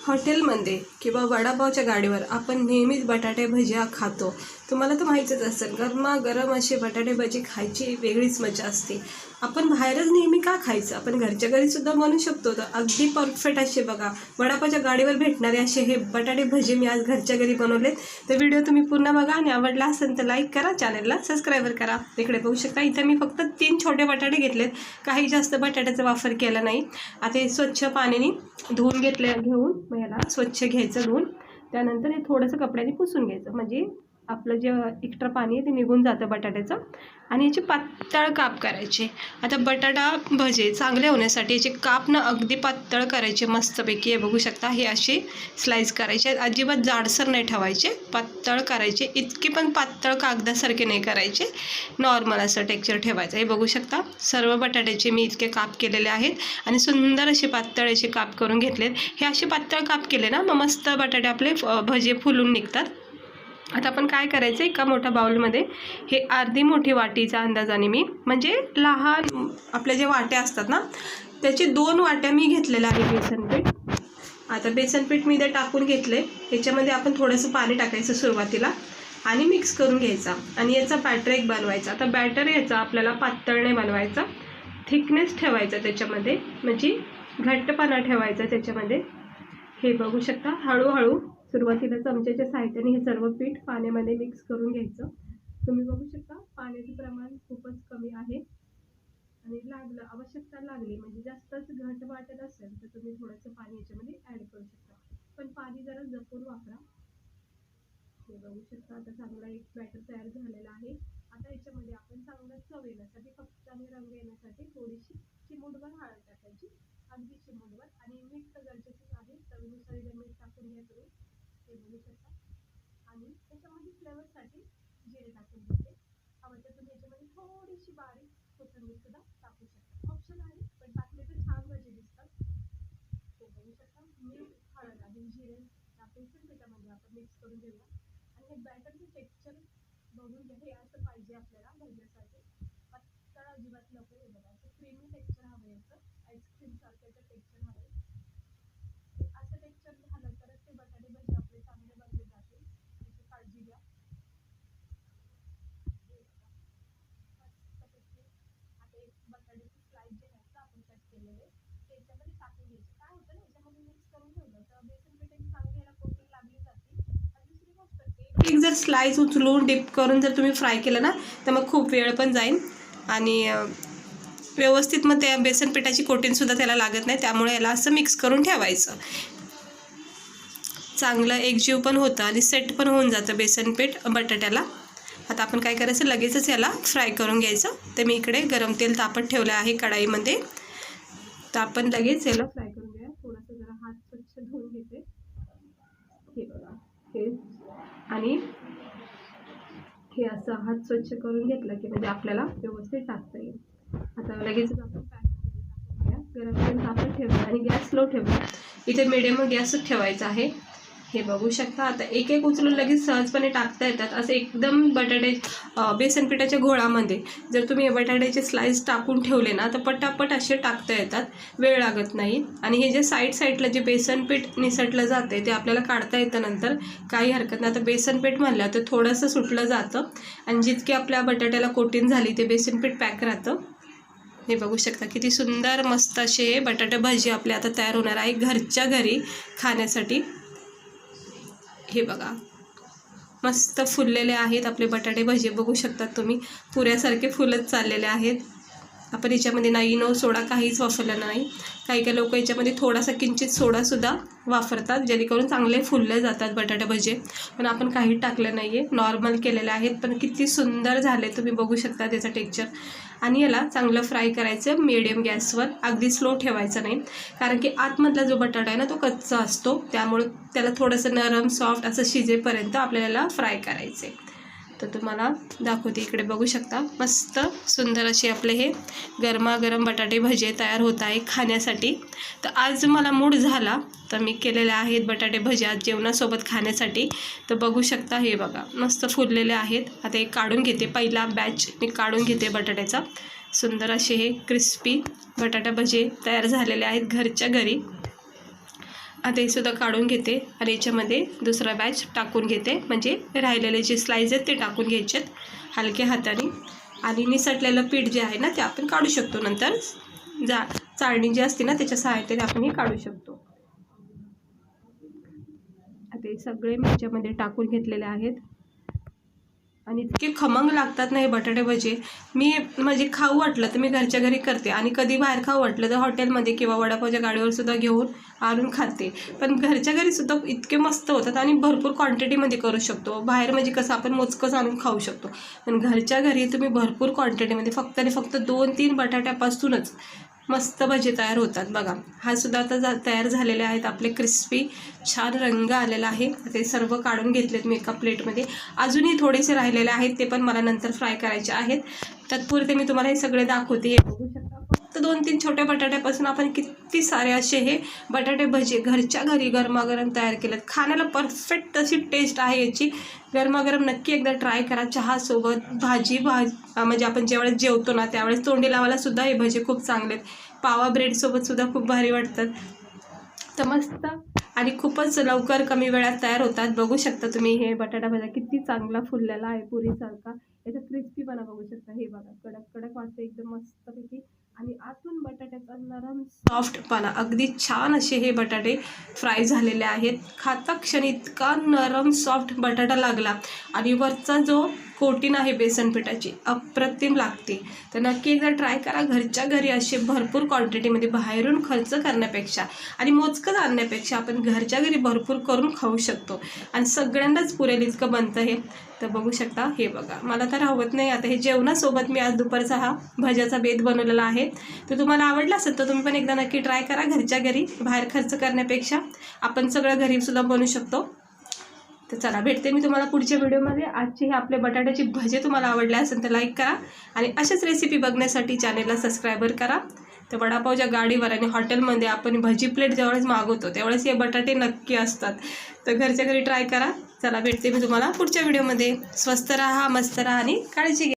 हॉटेलमध्ये किंवा वडापावच्या गाडीवर आपण नेहमीच बटाटे भज्या खातो. तुम्हाला तर माहीतच असेल, गरमागरम असे बटाटे भजी खायची वेगळीच मजा असते. आपण बाहेरच नेहमी का खायचं, आपण घरच्या घरीसुद्धा बनवू शकतो. तर अगदी परफेक्ट असे बघा वडापावच्या गाडीवर भेटणारे असे हे बटाटे भजी मी आज घरच्या घरी बनवलेत. तर व्हिडिओ तुम्ही पूर्ण बघा आणि आवडला असेल तर लाईक करा, चॅनलला सबस्क्राईबर करा. इकडे बघू शकता, इथं मी फक्त 3 छोटे बटाटे घेतलेत, काही जास्त बटाट्याचा वापर केला नाही. आता हे स्वच्छ पाण्याने धुवून घेऊन मग याला स्वच्छ घ्यायचं धुवून. त्यानंतर हे थोडंसं कपड्याने पुसून घ्यायचं, म्हणजे आपलं जे एक्स्ट्रा पाणी आहे ते निघून जातं बटाट्याचं. आणि याचे पातळ काप करायचे. आता बटाटा भजे चांगले होण्यासाठी याचे काप ना अगदी पातळ करायचे मस्तपैकी. हे बघू शकता, हे असे स्लाइस करायचे, अजिबात जाडसर नाही ठेवायचे, पातळ करायचे. इतके पण पातळ कागदासारखे नाही करायचे, नॉर्मल असं टेक्स्चर ठेवायचं. हे बघू शकता, सर्व बटाट्याचे मी इतके काप केलेले आहेत आणि सुंदर असे पातळ असे काप करून घेतलेत. हे असे पातळ काप केले ना मग मस्त बटाटे आपले भजे फुलून निघतात. आता आपण काय करायचं, एका मोठ्या बाउलमध्ये हे अर्धी मोठी वाटीच्या अंदाजाने मी, म्हणजे लहान आपल्या जे वाट्या असतात ना त्याची 2 वाट्या मी घेतलेल्या आहे बेसनपीठ. आता बेसनपीठ मी इथे टाकून घेतले. याच्यामध्ये आपण थोडंसं पाणी टाकायचं सुरुवातीला आणि मिक्स करून घ्यायचा आणि याचा बॅटर एक बनवायचा. आता बॅटर याचा आपल्याला पातळ नाही बनवायचा, थिकनेस ठेवायचा त्याच्यामध्ये, म्हणजे घट्टपणा ठेवायचा त्याच्यामध्ये. हे बघू शकता, हळूहळू सुरुवातीला चमच्याच्या साहाय्याने हे सर्व पीठ पाण्यामध्ये मिक्स करून घ्यायचं. तुम्ही बघू शकता पाण्याचं प्रमाण खूपच कमी आहे आणि आवश्यकता लागली म्हणजे जास्तच घट वाटत असेल तर तुम्ही थोडंसं पाणी याच्यामध्ये ॲड करू शकता, पण पाणी जरा जपून वापरा. हे बघू शकता, आता चांगला एक बॅटर तयार झालेला आहे. आता याच्यामध्ये आपण चांगला चव येण्यासाठी, फक्त आणि रंग येण्यासाठी थोडीशी चिमूटभर हळद टाकायची, अगदी चिमूटभर. आणि मीठ तर गरजेचंच आहे, चवीनुसार इथे मीठ टाकून घ्या तुम्ही. हे बघू शकता. आणि त्याच्यामध्ये फ्लेवरसाठी जिरे टाकून घेते. हवं तर तुम्ही याच्यामध्ये थोडीशी बारीक कोथिंबीर सुद्धा टाकू शकता, ऑप्शन आहे, पण टाकले तर छान भजी दिसतात. हे बघू शकता, मीठ, हळद आणि जिरे टाकून त्याच्यामध्ये आपण मिक्स करून घेऊया. आणि हे बॅटरचं टेक्स्चर बघून घ्या, हे असं पाहिजे आपल्याला भजण्यासाठी, पातळ अजिबात नको. हे बघा, असं क्रीमी टेक्स्चर हवं, याचं आईस्क्रीम सारखं टेक्स्चर हवं. असं टेक्स्चर झालं तरच ते बटाटे भजी आपले चांगले बनले जातील, याची काळजी घ्या. आता एक बटाट्याचे स्लाइस जे आहेत ना आपण कट केलेले त्याच्यामध्ये टाकून घ्यायचे. काय होतं ना, याच्यामध्ये मिक्स करून ठेवलं तर बेसन पिठाची चांगली याला कोटिंग लागली जाते. आणि दुसरी गोष्ट, एक जर स्लाइस उचलून डिप करून जर तुम्ही फ्राय केलं ना तर मग खूप वेळ पण जाईल आणि व्यवस्थित मग त्या बेसन पिठाची कोटिंगसुद्धा त्याला लागत नाही. त्यामुळे याला असं मिक्स करून ठेवायचं, चांगलं एकजीव पण होतं आणि सेट पण होऊन जातं बेसन पीठ बटाट्याला. आता आपण काय करायचं, लगेचच याला फ्राय करून घ्यायचं. तर मी इकडे गरम तेल तापत ठेवलं आहे कढाईमध्ये, तर आपण लगेच याला फ्राय करून घ्या. थोडंसं जरा हात स्वच्छ धुवून घेते. हे बघा, हे आणि हे असं हात स्वच्छ करून घेतलं की म्हणजे आपल्याला व्यवस्थित टाकता येईल. आता लगेचच आपण पॅनमध्ये टाकून घ्या. गरम तेल तापत ठेवलं आणि गॅस स्लो ठेवला. इथे मिडियम गॅसच ठेवायचा आहे. हे बघू शकता, आता एक एक उचलून लगेच सहजपणे टाकता येतात. असं एकदम बटाटे बेसन पिठाच्या घोळामध्ये जर तुम्ही बटाट्याचे स्लाइस टाकून ठेवले ना तर पटापट असे टाकता येतात, वेळ लागत नाही. आणि हे जे साईडला जे बेसन पीठ निसटलं जाते ते आपल्याला काढता येतं नंतर, काही हरकत नाही. आता बेसन पीठ म्हणलं तर थोडंसं सुटलं जातं आणि जितके आपल्या बटाट्याला कोटिंग झाली ते बेसन पीठ पॅक राहतं. हे बघू शकता, किती सुंदर मस्त असे बटाटे भजी आपले आता तयार होणार आहे घरच्या घरी खाण्यासाठी. हे बघा, मस्त फुललेले आहेत आपले बटाटे भजी. बघू शकता तुम्ही, पुऱ्यासारखे फुलत चाललेले आहेत. आपण याच्यामध्ये नाही इनो सोडा काहीच वापरला नाही. काही लोक याच्यामध्ये थोडासा किंचित सोडासुद्धा वापरतात, जेणेकरून चांगले फुलले जातात बटाटे भजे. पण आपण काही टाकलं नाही आहे, नॉर्मल केलेले आहेत. पण किती सुंदर झाले तुम्ही बघू शकता त्याचं टेक्स्चर. आणि याला चांगलं फ्राय करायचं मीडियम गॅसवर, अगदी स्लो ठेवायचं नाही, कारण की आतमधला जो बटाटा आहे ना तो कच्चा असतो. त्यामुळे त्याला थोडंसं नरम सॉफ्ट असं शिजेपर्यंत आपल्याला फ्राय करायचे. तर तुम्हाला दाखवते, इकडे बघू शकता, मस्त सुंदर असे आपले हे गरमागरम बटाटे भजे तयार होत आहे खाण्यासाठी. तर आज मला मूड झाला तर मी केलेले आहेत बटाटे भजे आज जेवणासोबत खाण्यासाठी. तर बघू शकता, हे बघा मस्त फुललेले आहेत. आता एक काढून घेते, पहिला बॅच मी काढून घेते बटाट्याचा. सुंदर असे हे क्रिस्पी बटाटा भजे तयार झालेले आहेत घरच्या घरी. आता हे सुद्धा काढून घेते आणि याच्यामध्ये दुसरा बॅच टाकून घेते, म्हणजे राहिलेले जे स्लाइस आहेत ते टाकून घ्यायचे हलक्या हाताने. आणि निसटलेलं पीठ जे आहे ना ते आपण काढू शकतो, नंतर चाळणी जी असते ना त्याच्या सहाय्याने आपण हे काढू शकतो. आता हे सगळे मी याच्यामध्ये टाकून घेतलेले आहेत आणि इतके खमंग लागतात ना हे बटाटे भजी. मी म्हणजे खाऊ वाटलं तर मी घरच्या घरी करते आणि कधी बाहेर खाऊ वाटलं तर हॉटेलमध्ये किंवा वडापावच्या गाडीवर सुद्धा घेऊन आणून खाते. पण घरच्या घरी सुद्धा इतके मस्त होतात आणि भरपूर क्वांटिटीमध्ये करू शकतो. बाहेर म्हणजे कसं आपण मोजकंच आणून खाऊ शकतो, पण घरच्या घरी तुम्ही भरपूर क्वांटिटीमध्ये फक्त आणि फक्त 2-3 बटाट्यापासूनच मस्त भजी तयार होतात. बघा हा सुद्धा आता तयार झालेले आहेत आपले क्रिस्पी, छान रंग आलेला आहे. ते सर्व काढून घेतलेत मी एका प्लेटमध्ये. अजूनही थोडेसे राहिलेले आहेत, ते पण मला नंतर फ्राय करायचे आहेत. तत्पुरते मी तुम्हाला हे सगळे दाखवते. हे बघू शकता, फक्त 2-3 छोट्या बटाट्यापासून आपण किती सारे असे हे बटाटे भजी घरच्या घरी गरमागरम तयार केलेत. खाण्याला परफेक्ट अशी टेस्ट आहे याची. गरमागरम नक्की एकदा ट्राय करा. चहासोबत म्हणजे आपण ज्यावेळेस जेवतो ना त्यावेळेस तोंडी लावायला सुद्धा हे भजी खूप चांगले आहेत. पावा ब्रेडसोबत सुद्धा खूप भारी वाटतात. तर मस्त आणि खूपच लवकर कमी वेळात तयार होतात. बघू शकता तुम्ही हे बटाटा भजा किती चांगला फुललेला आहे पुरीसारखा. याचा क्रिस्पीपणा बघू शकता. हे बघा कडक कडक वाटतं एकदम मस्तपैकी. आणि आतून बटाट्याचा नरम सॉफ्टपणा, अगदी छान असे हे बटाटे फ्राय झालेले आहेत. खाता क्षणी इतका नरम सॉफ्ट बटाटा लागला आणि वरचा जो कोटिंग आहे बेसन पिठाची अप्रतिम लागते. तर नक्की एकदा ट्राय करा घरच्या घरी. असे भरपूर क्वांटिटीमध्ये बाहेरून खर्च करण्यापेक्षा आणि मोजकंच आणण्यापेक्षा आपण घरच्या घरी भरपूर करून खाऊ शकतो आणि सगळ्यांनाच पुरेल इतकं बनतं हे. तर बघू शकता हे बघा, मला तर हवत नाही. आता हे जेवणासोबत मी आज दुपारचा हा भज्याचा बेत बनवलेला आहे. तर तुम्हाला आवडला असेल तर तुम्ही पण एकदा नक्की ट्राय करा घरच्या घरी. बाहेर खर्च करण्यापेक्षा आपण सगळं घरीसुद्धा बनवू शकतो. तर चला भेटते मी तुम्हाला पुढच्या व्हिडिओमध्ये. आजचे हे आपले बटाट्याचे भजे तुम्हाला आवडले असेल तर लाईक करा आणि अशाच रेसिपी बघण्यासाठी चॅनेलला सबस्क्राईबर करा. तर वडापावच्या गाडीवर आणि हॉटेलमध्ये आपण भजी प्लेट ज्यावेळेस मागवतो त्यावेळेस हे बटाटे नक्की असतात. तर घरच्या घरी ट्राय करा. चला भेटते मी तुम्हाला पुढच्या व्हिडिओमध्ये. स्वस्त राहा, मस्त राहा आणि काळजी घ्या.